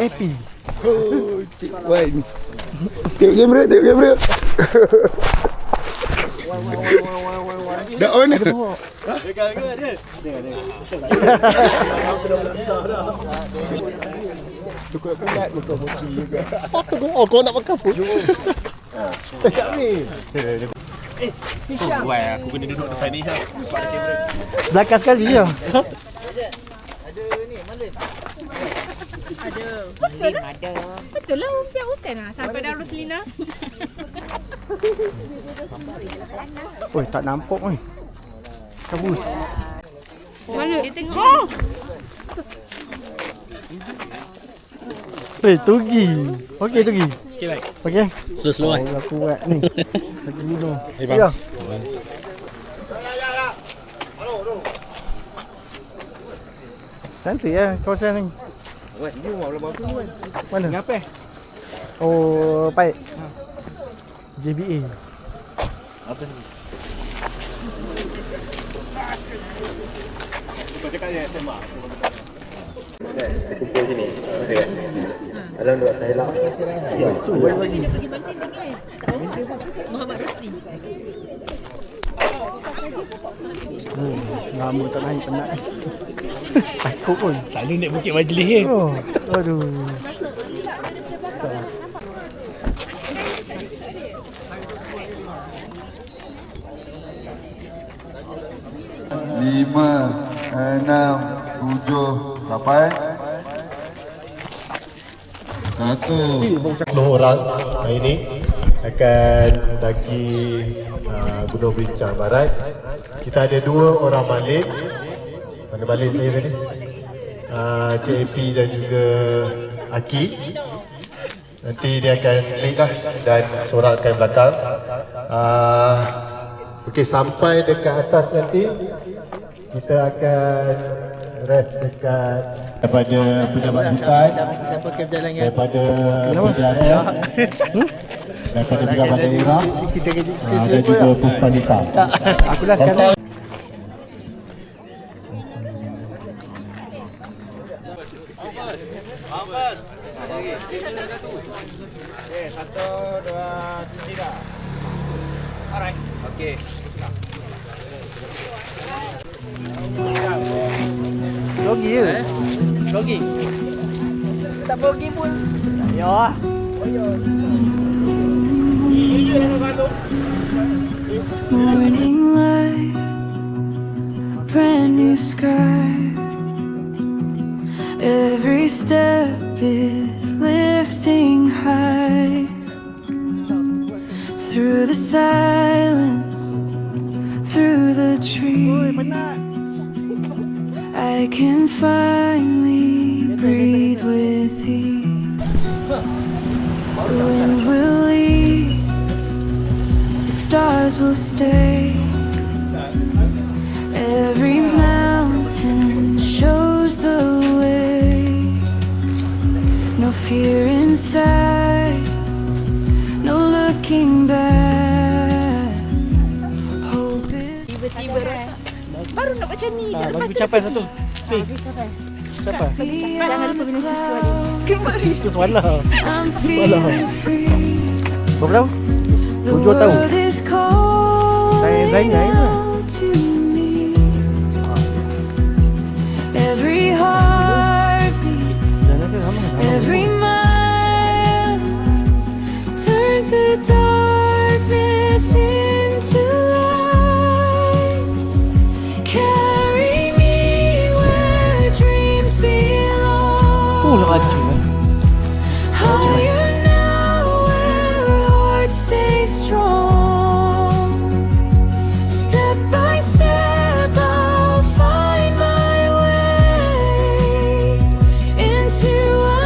Happy. Oh, Cik Wan. Tengok kamera, tengok kamera. Dah on dah. Cukup penat muka mochi juga. Oh, kau nak makan pun? Tak ni. Wah, aku kena duduk depan ni ha. Belakang sekali ya. Ada. Betul lah pihak hotel lah sampai dah Roslina. Oi, tak nampak oi. Kabus. Mana? Dia tengok. Oh! Tugi. Okey, Tugi. Okey, baik. Okey. Slow-slow kan. Oh, aku buat ni. Lagi dulu. Hey, bang. Ya. Cantik ya kawasan ni. Wan, ni rumah lama tu Wan. Mana? Kenapa? Oh, baik. JBA. Apa ni? Kau cakap je SMA. Kumpul sini. Okey. Alam buat Thailand. Su lagi. Dia pergi mancing lagi. Muhammad Rusli. Lama tak naik penat. Takut pun. Selalu naik Bukit Majlis ke? Oh, aduh. Lima, enam, tujuh, lapan. 10 orang hari ini akan mendaki Gunung Berincang Barat. Kita ada 2 orang balik. Mana balik saya tadi? Cik AP dan juga Aki. Nanti dia akan lead lah dan seorang akan belakang. Okey, sampai dekat atas nanti kita akan rest dekat daripada pejabat hutan, daripada penjara, daripada pejabat daerah dan juga Puspanita. Aku dah sekarang. Logi je. Logi. Tak logi pun. Ya. Morning light, brand new sky. Every step is lifting high. Through the silence, through the trees, I can finally breathe with ease. Wind will lead, the stars will stay. Every mountain shows the way. No fear inside, no looking back. Hope is Tiba-tiba rasa baru nak macam ni. Bagi capai satu. Siapa? Jangan lupa minum susu adik. Itu semalam. I'm feeling free. Berapa tahun? The 7 tahun. world is calling Zainai ke? out to me. Every heartbeat, Zainai ke sama? every mile turns the darkness into light. Carry me where dreams Oh, belong. laju. Higher now where hearts stay strong. Step by step I'll find my way into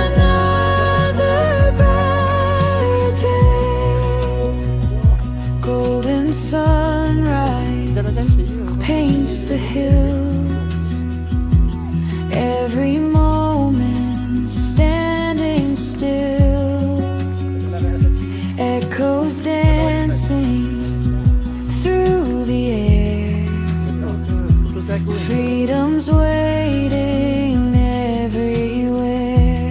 another better day. Golden sunrise paints the hills. Every moment standing still. Echoes dancing through the air. Freedom's waiting everywhere.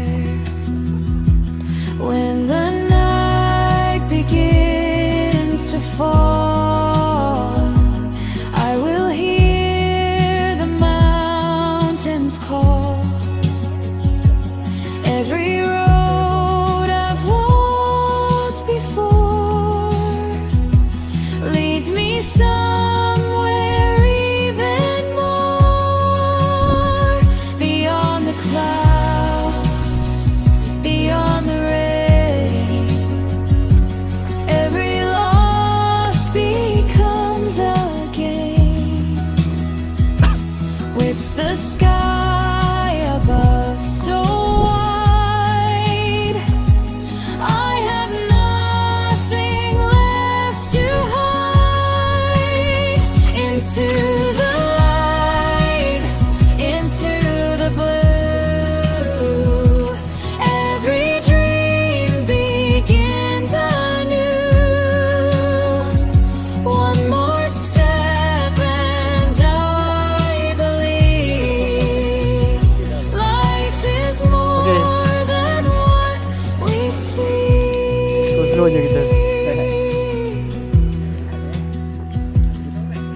slow je kita.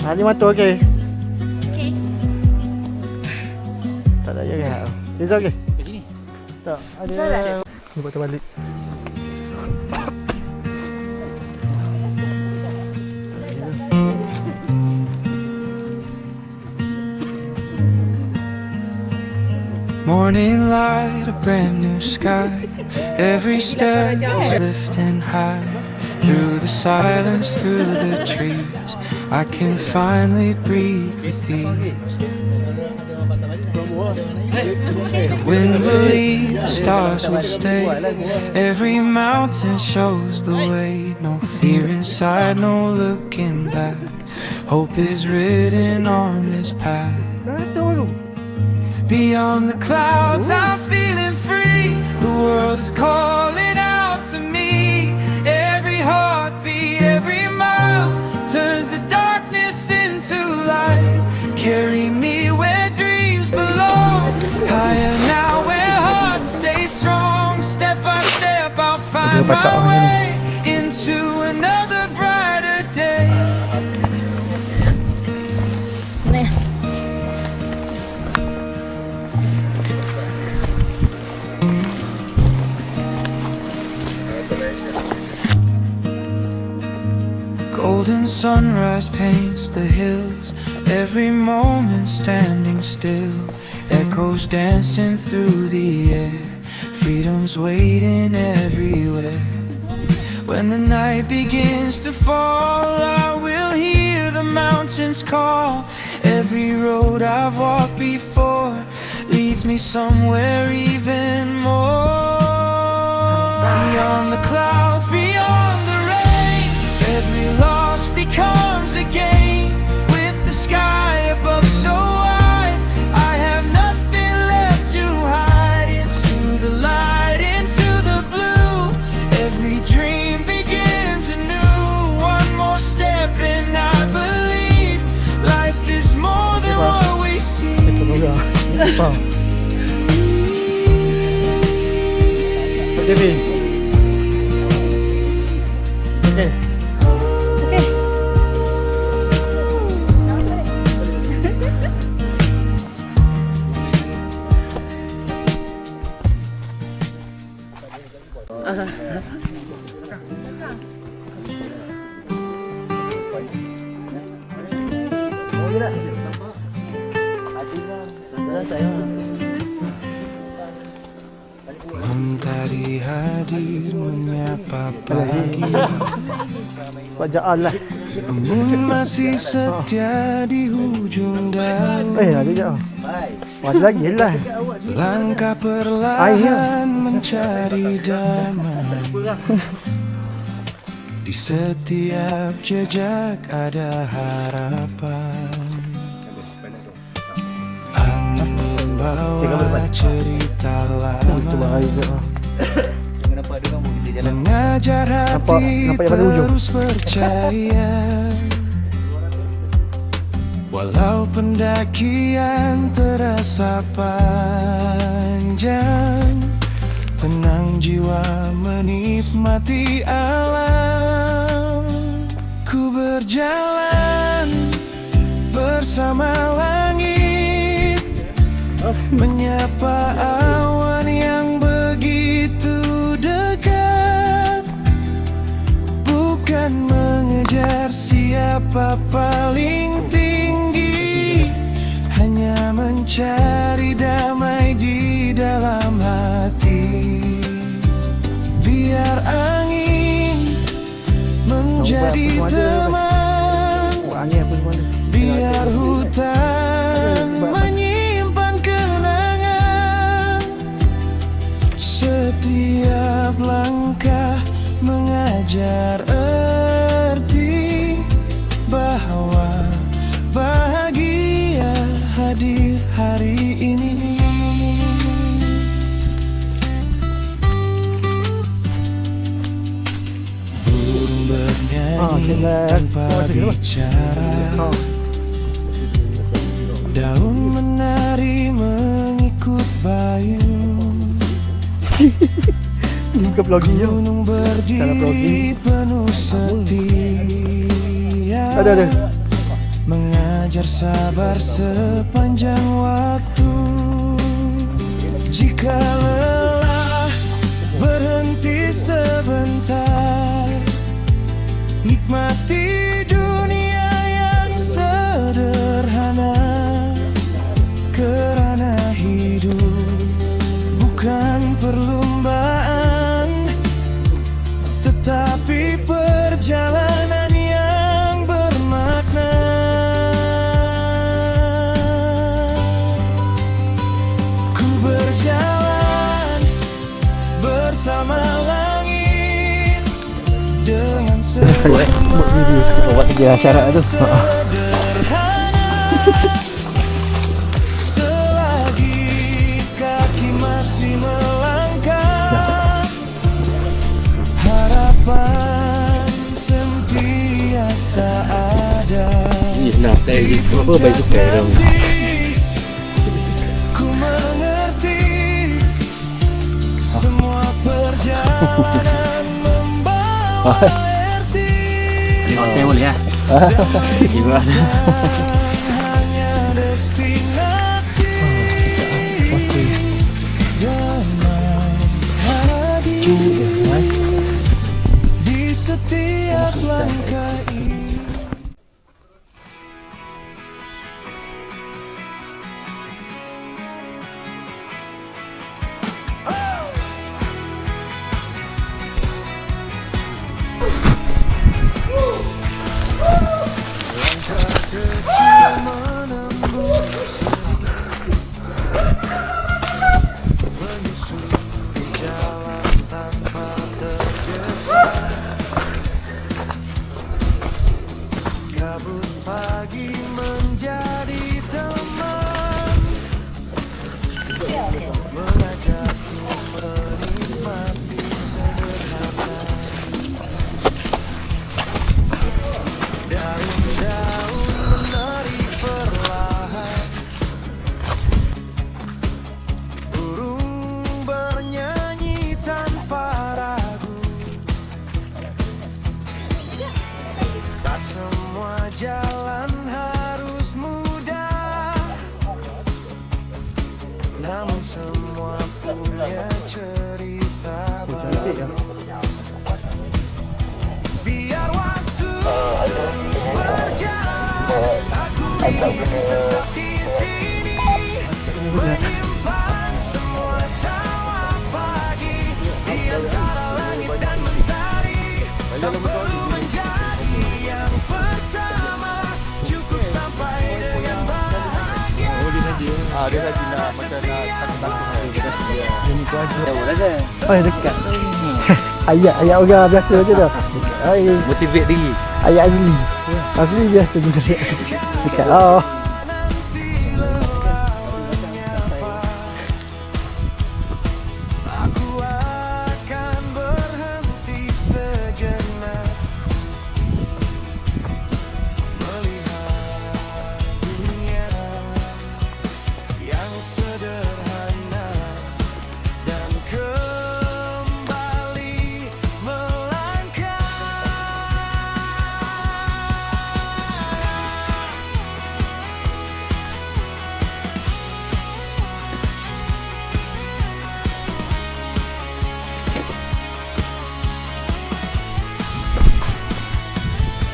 Ni motor okey. Okey. Tak ada ya. Liza okey. Kat sini. Tak ada. Ni buat terbalik. Morning light, a brand new sky. Every step is lifting high. Through the silence, through the trees, I can finally breathe with ease. Wind will leave, the stars will stay. Every mountain shows the way. No fear inside, no looking back. Hope is written on this path. Beyond the clouds, I'm feeling free. The world's calling out to me. Every heartbeat, every mile turns the darkness into light. Carry me where dreams belong. Higher now where hearts stay strong. Step by step, I'll find my way into another brighter day. Golden sunrise paints the hills. Every moment standing still. Echoes dancing through the air. Freedom's waiting everywhere. When the night begins to fall, I will hear the mountains call. Every road I've walked before leads me somewhere even more. Beyond the clouds, beyond the rain, every loss becomes a gain. With the sky above so wide, I have nothing left to hide. Into the light, into the blue, every dream begins anew. One more step and I believe life is more than what we see. Okey. Okey. Mentari hadir menyapa pagi. Bajaan lah. Embun masih setia di hujung daun. Ada je. Ada lagi lah. Langkah perlahan mencari damai. Di setiap jejak ada harapan. Angin membawa cerita lama, mengajar hati terus percaya. Walau pendakian terasa panjang, tenang jiwa menikmati alam. Ku berjalan bersama langit, menyapa awan yang begitu dekat. Bukan mengejar siapa paling tinggi, hanya mencari damai di dalam hati. Biar angin menjadi teman, biar hutan menyimpan kenangan. Setiap langkah mengajar arti bahwa bahagia hadir hari ini. Burung bernyanyi tanpa bicara, daun menari mengikut bayung. Bukan vlogging je. Gunung berdiri penuh setia. Ada. Mengajar sabar sepanjang waktu. Jika lelah berhenti sebentar, nikmati dunia yang sederhana. Kerana hidup bukan perlombaan, tetapi perjalanan yang bermakna. Ku berjalan bersama langit dengan Buat dia syarat tu. Selagi kaki masih melangkah, harapan sentiasa ada. Nak tadi apa baik suka dong. Ku mengerti semua perjalanan membawa arti. Oke boleh ya. Hanya destinasi damai hati di setiap langkah ini. Kabut pagi menjadi teman, mengajakku menikmati sederhana. Daun-daun menari perlahan, burung bernyanyi tanpa ragu. Tak semua jalan harus mudah, namun semua punya cerita baru. Biar waktu terus berjalan, aku ingin tetap di sini, menyimpan semua tawa pagi di antara langit dan mentari. Tak perlu menjadi yang pertama, cukup sampai dengan bahagia. Dia lagi nak macam nak takut-takut dia. Ini tu aja. Jauh dah kan. Oh, dekat. Ayat orang biasa je dah. Motivate diri. Ayat asli. Asli biasa juga dekat. Oh. Aku akan berhenti sejenak, melihat dunia yang sederhana dan kembali melangkah.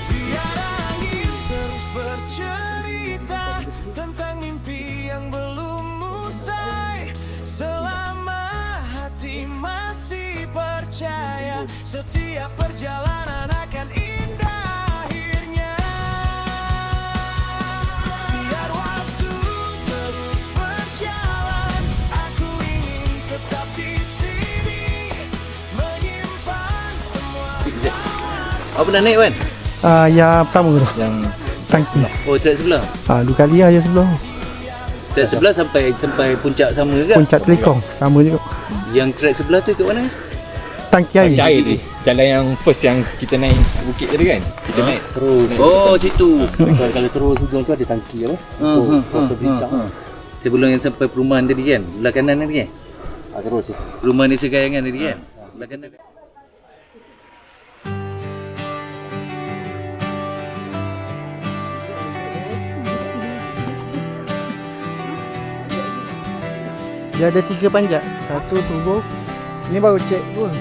Biar angin terus bercerita tentang mimpi yang belum usai, selama hati masih percaya setiap perjalanan akan indah akhirnya. Biar waktu terus berjalan, aku ingin tetap di sini, menyimpan semua Apa nak naik kan? Yang pertama tu. Yang Tang sebelah. oh track sebelah. 2 kali lah yang sebelah. Track sebelah sampai puncak sama ke? Puncak Telekong sama juga. Yang track sebelah tu kat mana? Tangki air. Air ni. Jalan yang first yang kita naik bukit tadi kan. Kita naik terus. Oh, situ. Kalau terus hujung tu ada tangki apa? Sebelum yang sampai perumahan tadi kan? Belah kanan tadi kan? Terus Perumahan ni Segayangan tadi kan? Dia ada 3 panjat. Satu turbo. Ini baru cikgu.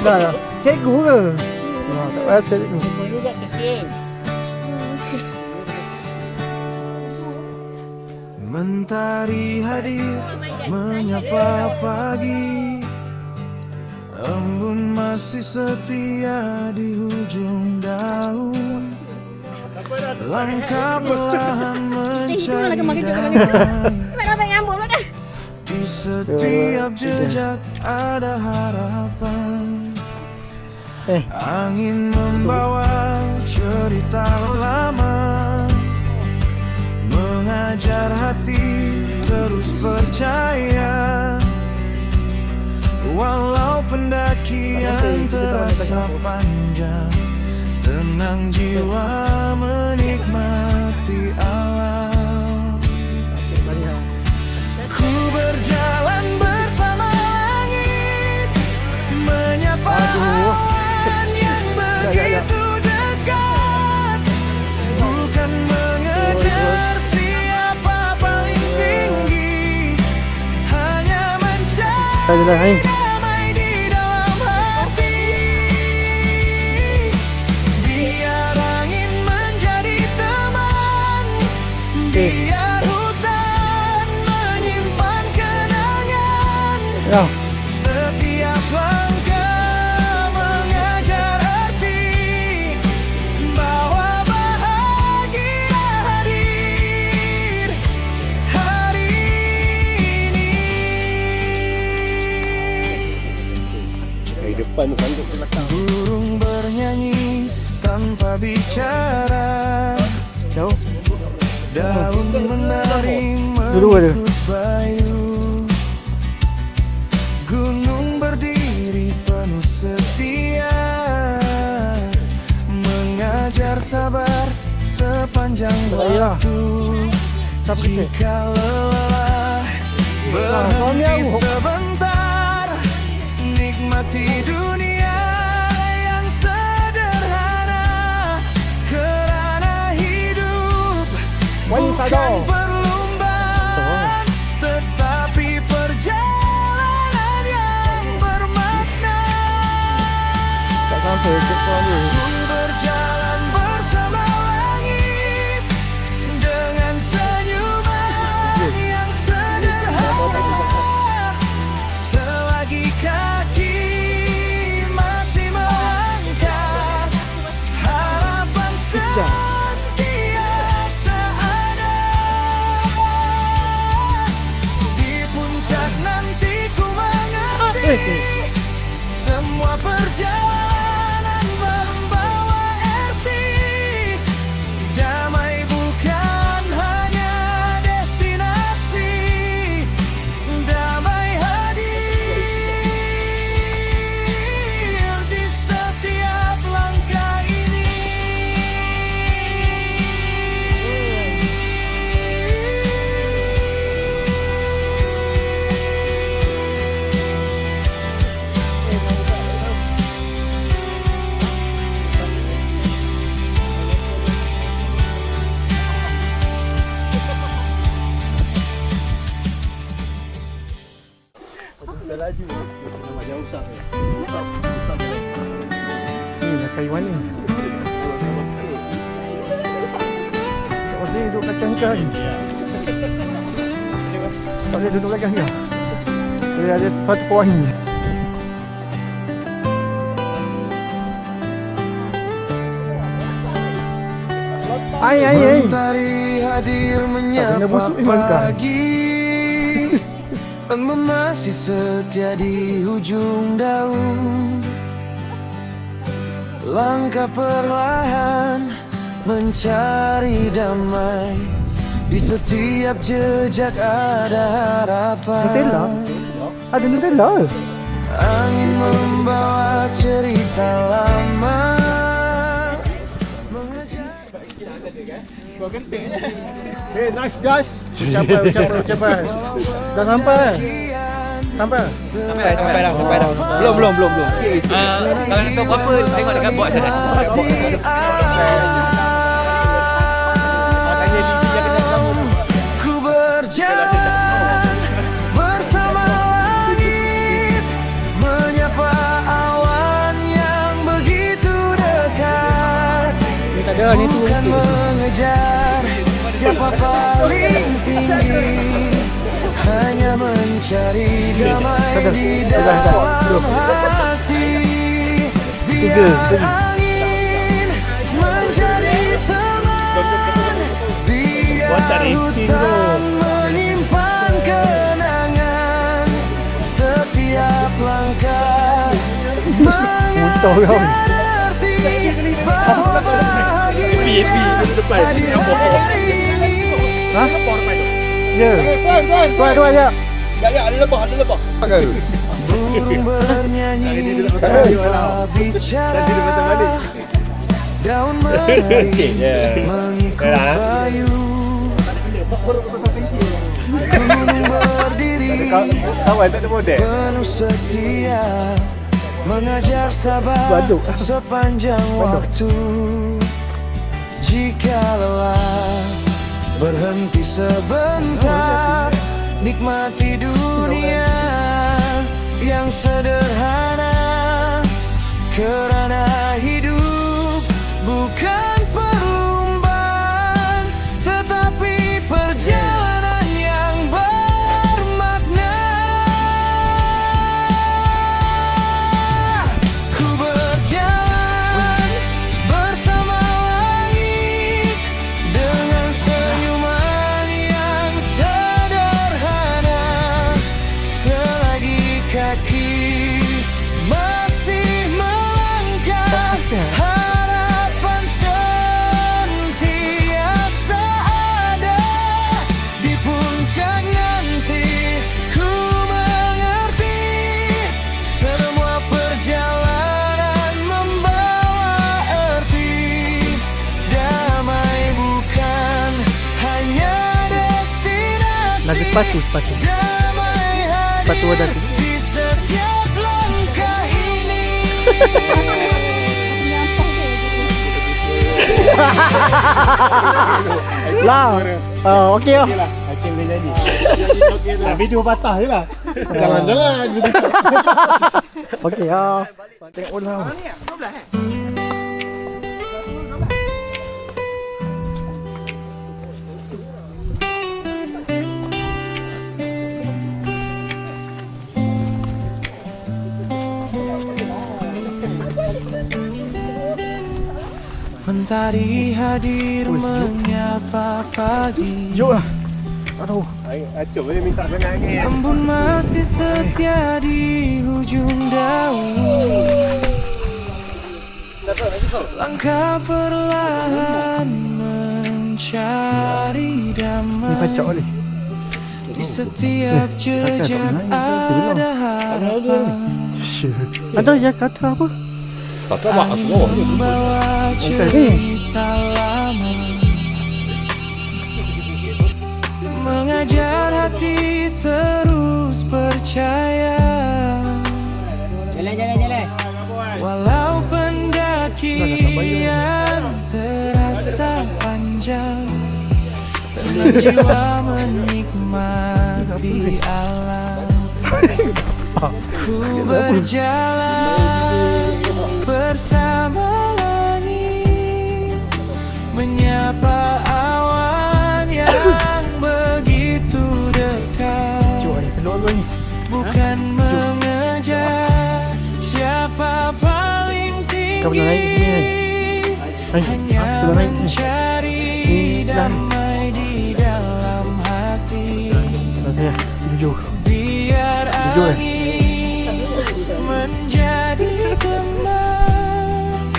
Dah lah. Cikgu ke? Tak rasa cikgu. juga kesian. Mentari hadir menyapa pagi, embun masih setia di hujung daun, langkah perlahan mencari damai. Di setiap jejak ada harapan. Angin membawa cerita lama, mengajar hati terus percaya. Walau pendakian terasa panjang, tenang jiwa menikmati alam. Ku berjalan bersama langit, menyapa awan yang begitu dekat, bukan mengejar siapa paling tinggi, hanya mencari damai di dalam hati. Biar angin menjadi teman, biar hutan menyimpan kenangan. Setiap langkah mengajar arti, bahwa bahagia hadir hari ini. Dari depan sampai ke belakang. Burung bernyanyi tanpa bicara, daun menari mengikut bayu, gunung berdiri penuh setia, mengajar sabar sepanjang waktu. Jika lelah berhenti sebentar, nikmati dunia yang sederhana, kerana hidup bukan perlombaan, tetapi perjalanan yang bermakna. Ku berjalan bersama langit, dengan senyuman yang sederhana, selagi kaki masih melangkah, harapan senantiasa ada. Di puncak nanti ku mengerti, semua perjalanan membawa arti. Damai bukan hanya destinasi, damai hadir di setiap langkah ini. Nak Taiwan ni. Tak boleh duduk belakang kan? Tak boleh duduk belakang kan? Boleh ada sesuatu point. Ai. Mentari hadir menyapa pagi, embun masih setia di hujung daun, langkah perlahan mencari damai, di setiap jejak ada harapan. Nutella? Ada Nutella? Angin membawa cerita lama, Hey, nice guys. Ucapan. Dah sampai. Sampai? Sampai dah. Belum. Kalau nak tahu apa, tengok dekat box sana. Ku berjalan bersama langit, menyapa awan yang begitu dekat. Bukan mengejar siapa paling tinggi, hanya mencari damai di dalam hati. Biar angin menjadi teman, biar hutan menyimpan kenangan. Setiap langkah mengajar arti bahwa bahagia hadir hari ini. Ya. Dua aja. Burung bernyanyi tanpa bicara, daun menari mengikut bayu, gunung berdiri penuh setia, mengajar sabar sepanjang waktu. Jika lelah, berhenti sebentar, nikmati dunia yang sederhana, kerana hidup bukan perlombaan, tetapi perjalanan yang bermakna. Ku berjalan bersama langit, dengan senyuman yang sederhana, selagi kaki masih melangkah, harapan sentiasa ada. Di puncak nanti ku mengerti, semua perjalanan membawa arti. Damai bukan hanya destinasi, Lagi sepatu. damai Sepatu hadir ada tu. di setiap langkah ini. Lah. Okey lah. Hakim dia jadi. Video patah je lah. Jalan-jalan. Okey ya. Tengok ulang. Mentari hadir menyapa pagi, Jom lah. Aduh. Acuk boleh minta kena angin. embun masih setia di hujung daun. Langkah perlahan mencari Ni damai, pacak boleh. di setiap jejak ada harapan. Ada ya kata apa? Tak tahu apa semua. Membawa cerita lama, mengajar hati terus percaya. Jalan. Walau pendakian terasa panjang, tenang jiwa menikmati alam. Ku berjalan bersama langit, menyapa awan yang begitu dekat. Bukan mengejar siapa paling tinggi, hanya mencari damai di dalam hati. Rasanya jujur. Biar angin menjadi teman,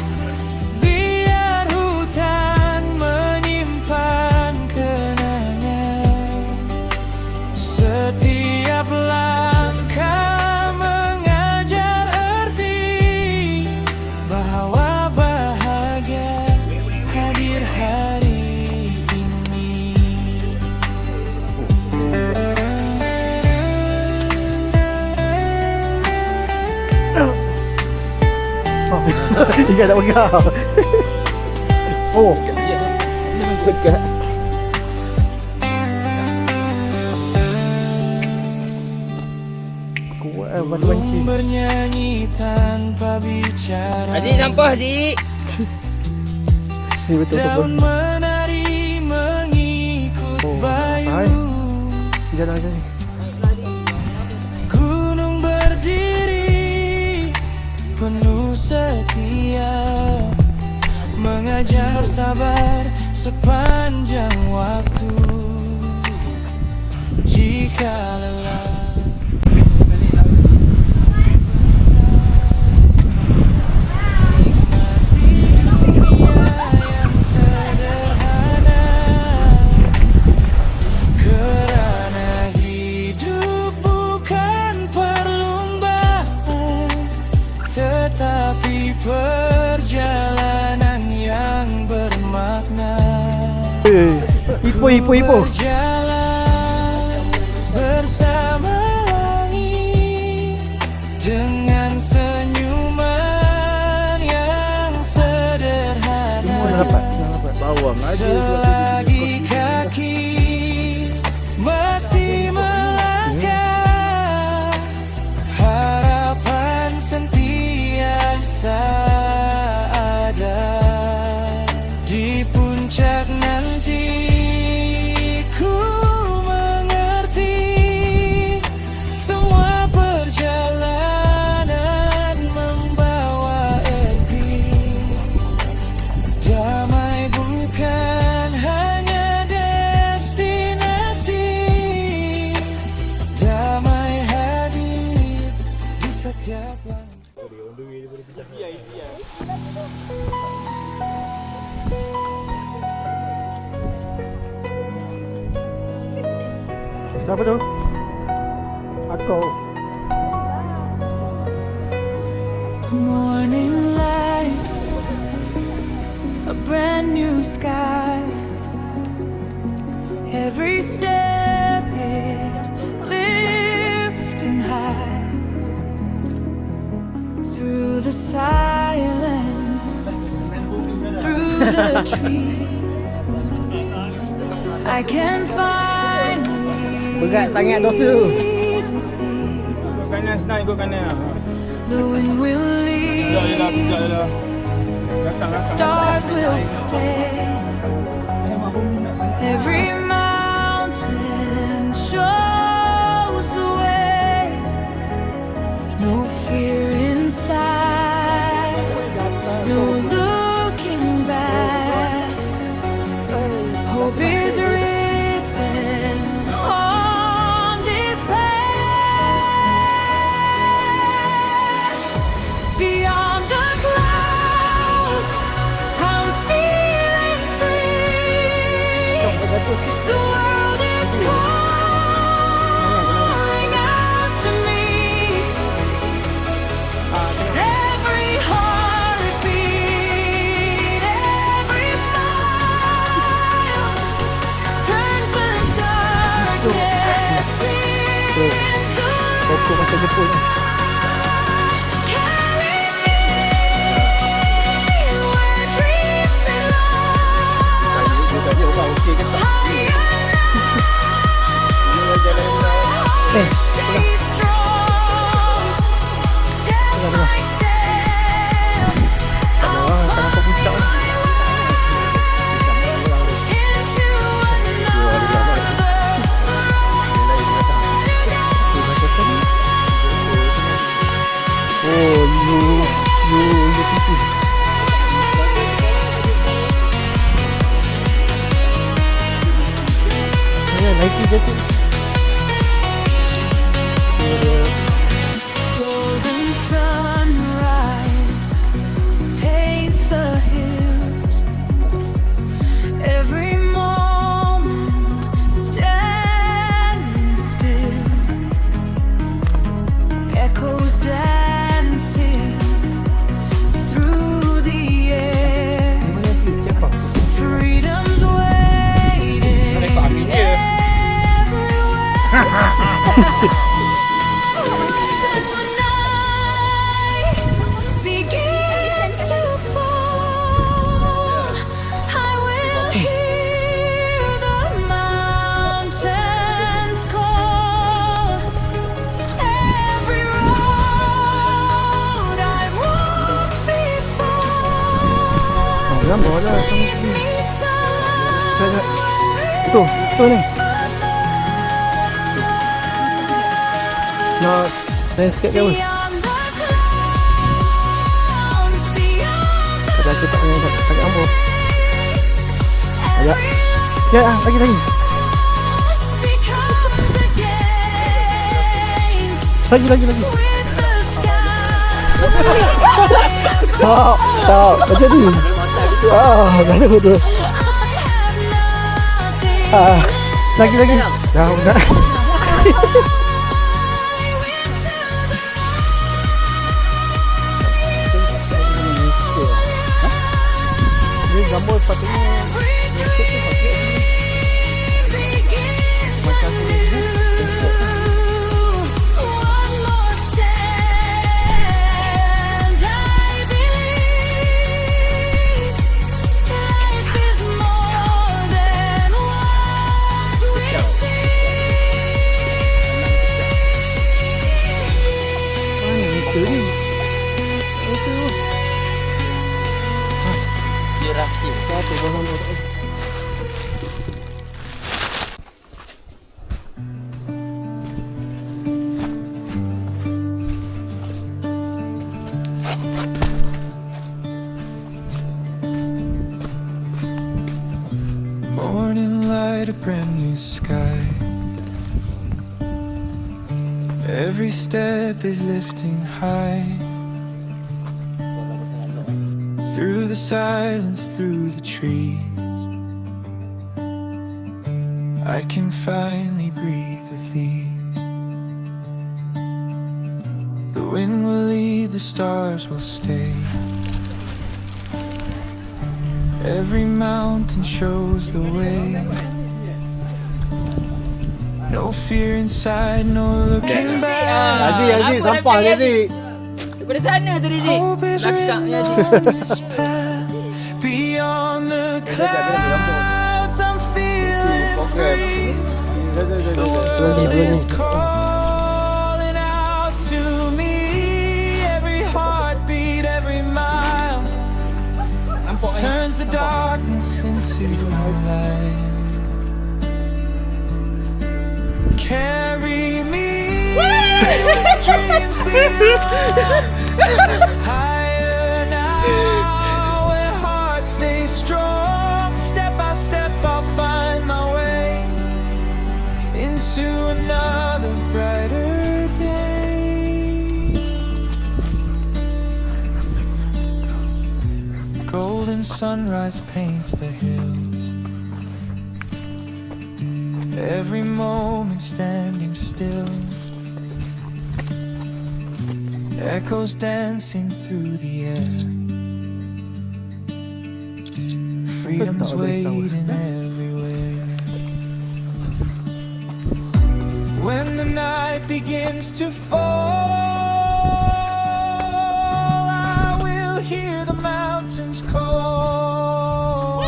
biar hutan menyimpan kenangan. Setiap langkah mengajar arti bahwa bahagia hadir hari ini. Ikan tak pegang. Oh, Dekat. kuat batu banci. Bernyanyi tanpa bicara. Aziz sampah Aziz. Ni betul Daun betul. menari mengikut Oh, bayu. Jalan macam ni. Gunung berdiri penuh setia, mengajar sabar sepanjang waktu. Jika lelah perjalanan yang bermakna. Ipo. Berjalan bersama langit dengan senyuman yang sederhana. Bawang aja. Selagi kaki masih melangkah, harapan sentiasa ada. Di puncak nanti ku mengerti semua perjalanan membawa erti. Damai bukan hanya destinasi, damai hadir di setiap langkah. Siapa tu? Aku. Morning light, a brand new sky. Every step is lifting high through the silence, through the trees. I can finally Berat sangat dosa. breathe with thee. Kanan senang ikut kanan. The wind will leave, the stars will stay. Every mountain shows the way. No fear inside, no looking back. Hope is written on this path. Beyond the clouds, I'm feeling free. The world is calling out to me. Every heartbeat, every mile turns the darkness into Pokok macam Jepun. carry me where dreams belong. Stay strong, step by step. I'll find my way into another Oh, you pipi. Ya, Nike je tu. golden sunrise paints the hills. Every moment standing still, echoes dancing through the air. Freedom's waiting everywhere. Begins to gambar dah sama sini. Saya tu ni. Nak landscape dia apa? Kalau aku tak boleh agak gambar. Agak. Ya, lagi. Lagi. Tak, macam ni. Tak ada betul. Lagi. Dah, udah. Ini gambar sepatutnya. Morning light, a brand new sky. Every step is lifting high. Through the silence, through the trees, I can finally breathe with ease. The wind will lead, the stars will stay. Every mountain shows the way. No fear inside, no looking back. Aziz, sampah ni Aziz. Daripada sana tadi Zik. Hope is written on this path. Beyond the clouds, I'm feeling free. The world is calling out to me. Every heartbeat, every mile turns the darkness into light. Carry me with dreams beyond. Higher now, where hearts stay strong. Step by step, I'll find my way into another brighter day. Golden sunrise paints the hills. Every moment standing still. Echoes dancing through the air. Freedom's waiting everywhere. When the night begins to fall, I will hear the mountains call.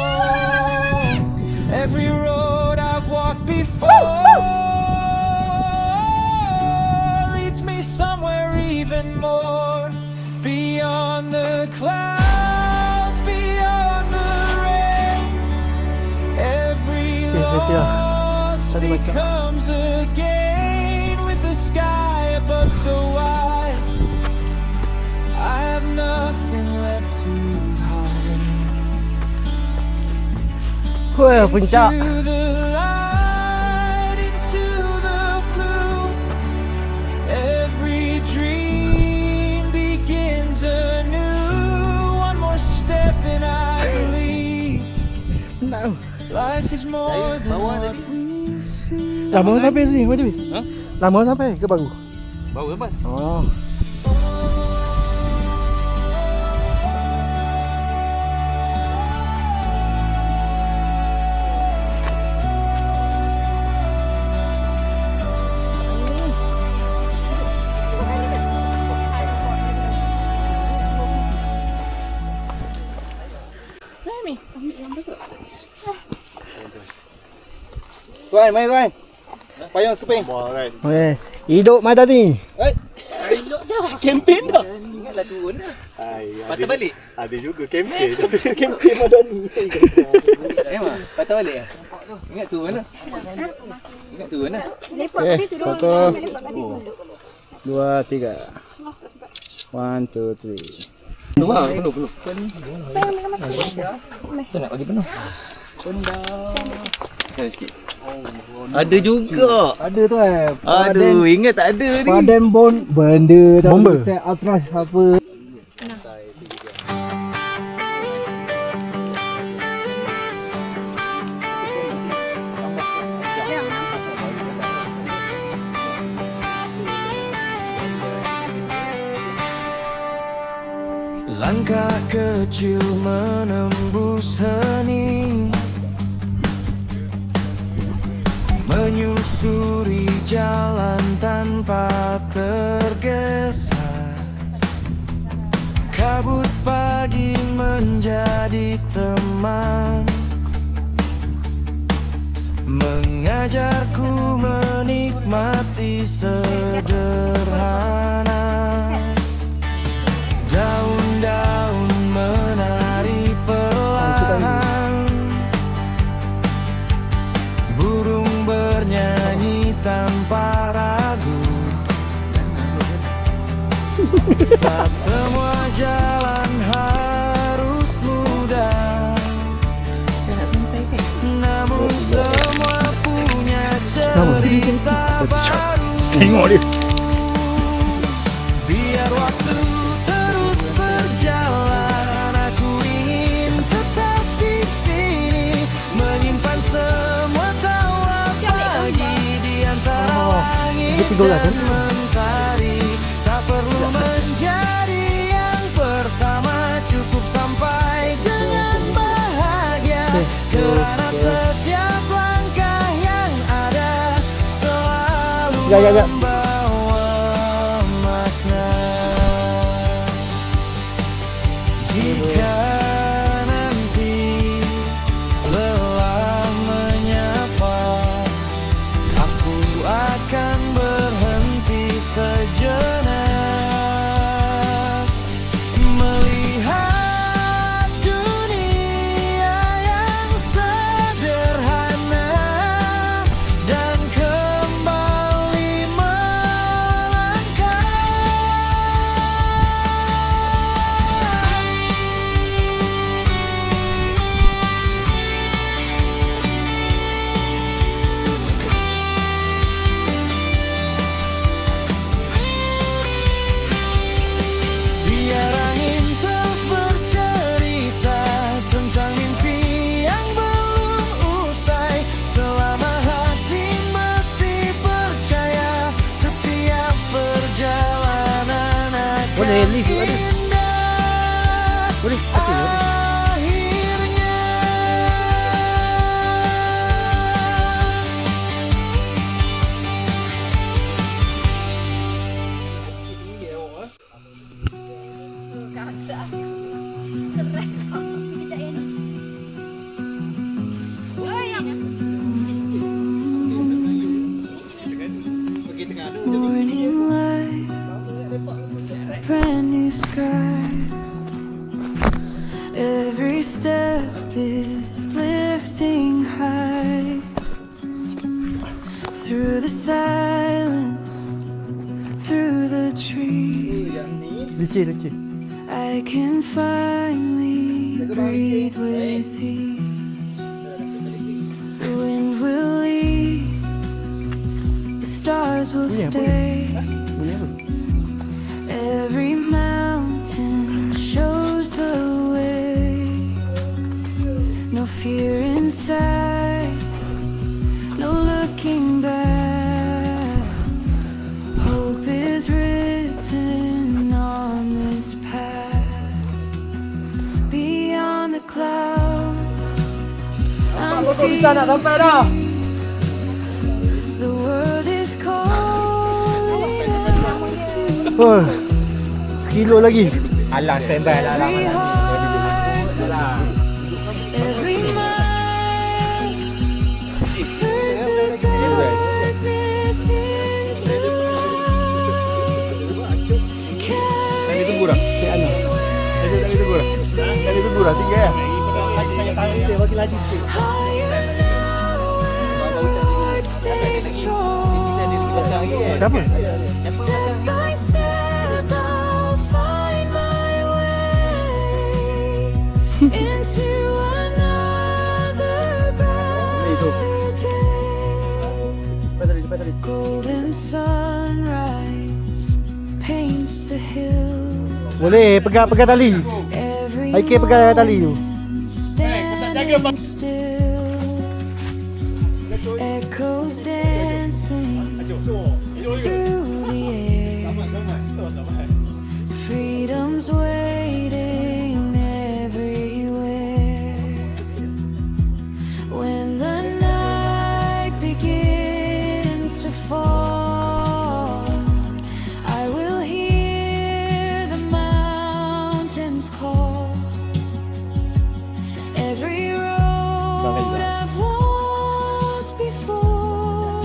Every road I've walked before leads me somewhere even more. Beyond the clouds, beyond the rain. Every loss becomes a gain. With the sky above so wide, I have nothing left to hide. Wah, puncak. Into the light, into the blue. Every dream begins anew. One more step and I believe life is more than what we see. Lama sampai sini, macam ni? Lama sampai ke baru? Baru apa? Oh. Tuan, mari tuan. Payung sekeping. Hidup Madani. Kempen dah. Ingatlah turun dah. Patah balik? Ada juga kempen. Kempen Madani. Patah balik ya? Ingat tu mana? Ingat tu mana? Okay, 1, 2, 3. 1, 2, 3. Penuh lah, penuh. Macam nak bagi penuh? Sekali sikit. Ada juga. Ada tu Aduh, ingat tak ada ni. Padam benda tau. Bomber. Set Atras apa. Langkah kecil menembus hening, menyusuri jalan tanpa tergesa. Kabut pagi menjadi teman, mengajarku menikmati sederhana. Daun-daun menari perlahan, burung bernyanyi tanpa ragu. Tak semua jalan harus mudah, namun semua punya cerita baru. Tengok dia. Biar waktu terus berjalan, aku ingin tetap di sini, menyimpan semua tawa pagi di antara langit dan mentari. Tak perlu menjadi yang pertama, cukup sampai dengan bahagia. Kerana setiap langkah yang ada selalu membawa makna. Jika nanti lelah menyapa, aku akan berhenti sejenak, melihat dunia yang sederhana dan kembali melangkah. Biar angin terus bercerita tentang mimpi yang belum usai, selama hati masih percaya setiap perjalanan akan indah akhirnya. Morning light, brand new sky. Every step is lifting high through the silence, through the trees. Licin. I can finally breathe with ease. The wind will leave, the stars will stay. Every mountain shows the way. No fear inside, no looking back. Hope is written on this path. Beyond the clouds, I'm feeling free. The world is calling out to Sekilo lagi. Alang standby lah. every heart, every mind. Turns the darkness into light. Carry me Kali itu murah tinggi ya. Bagi laju sikit. higher now, Lord, stay strong. Siapa? Step by step, I'll find my way into another brighter day. Golden sunrise paints the hill. Boleh pegang tali. Every Haikal pegang tali tu. moment standing still. Echoes dancing through the air. Freedom's waiting everywhere. When the night begins to fall, I will hear the mountains call. Every road I've walked before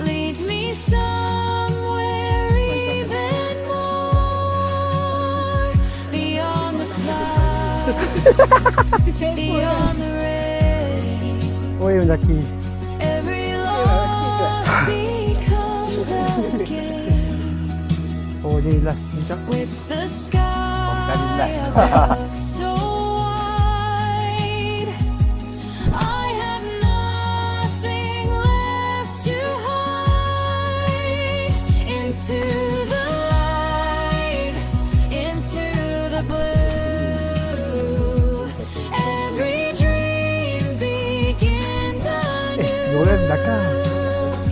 leads me somewhere even more beyond the clouds, beyond the rain. Oi, mendaki. Every loss becomes a gain. Oh, ni last puncak. With the sky above so wide, I have nothing left to hide. Into the light, into the blue, every dream begins Diorang anew. belakang.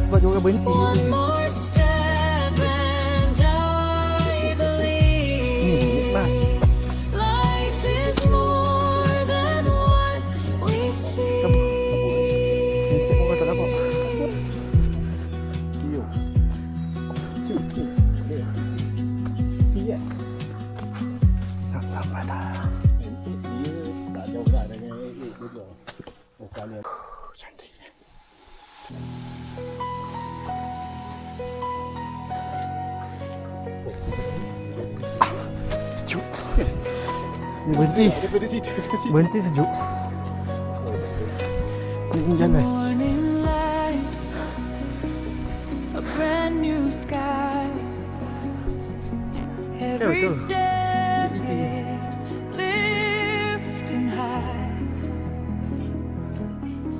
Sebab diorang berhenti. One more step and I believe life is more than what we see. Nisip pun kau tak dapat. Tak sampai dah. Tak jauh dah dengan dulu. Sekalian. Cantiknya. Sejuk. Ni berhenti. Berhenti sejuk. Ni jalan. Morning light, a brand new sky. Every step is lifting high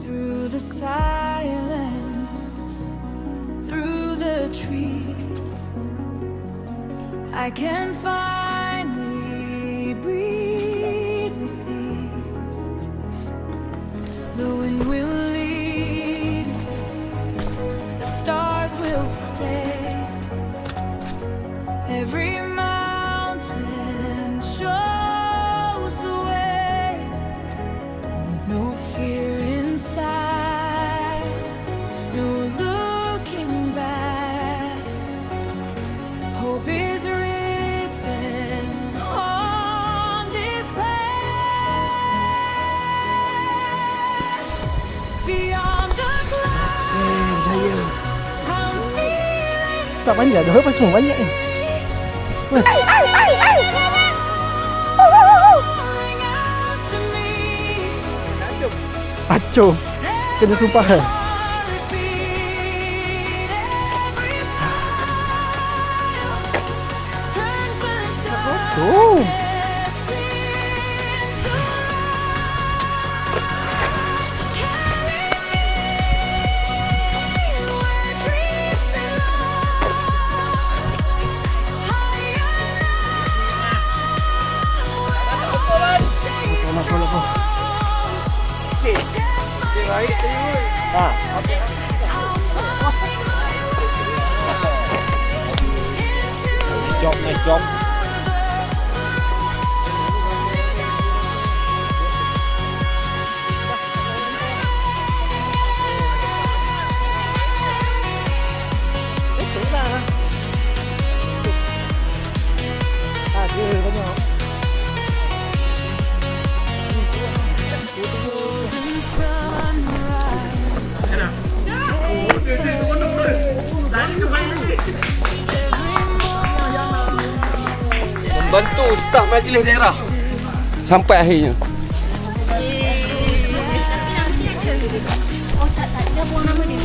through the silence, through the trees. I can finally breathe with ease. The wind will lead, the stars will stay. Every mountain shows the way. No fear inside, no looking back. Hope is written on this path. Beyond the clouds, I'm feeling Tak banyak dah. Lepas semua banyak ni. calling out to me. Acuh. Kena sumpah. Heartbeat, every mile turns the Oh. darkness into light. Carry me where dreams belong. Higher now, we'll stay strong. Step by step, I'll find my way into Jom naik jom. Ada banyak. golden sunrise. Every morning Bantu staf majlis daerah Sampai akhirnya. Oh tak, dia buang nama dia.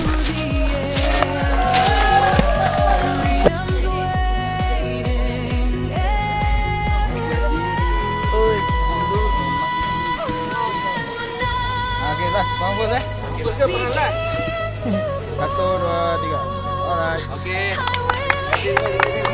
Okey, last. Bang bos eh. Betul ke pengalat? 1, 2, 3. Alright. Okey.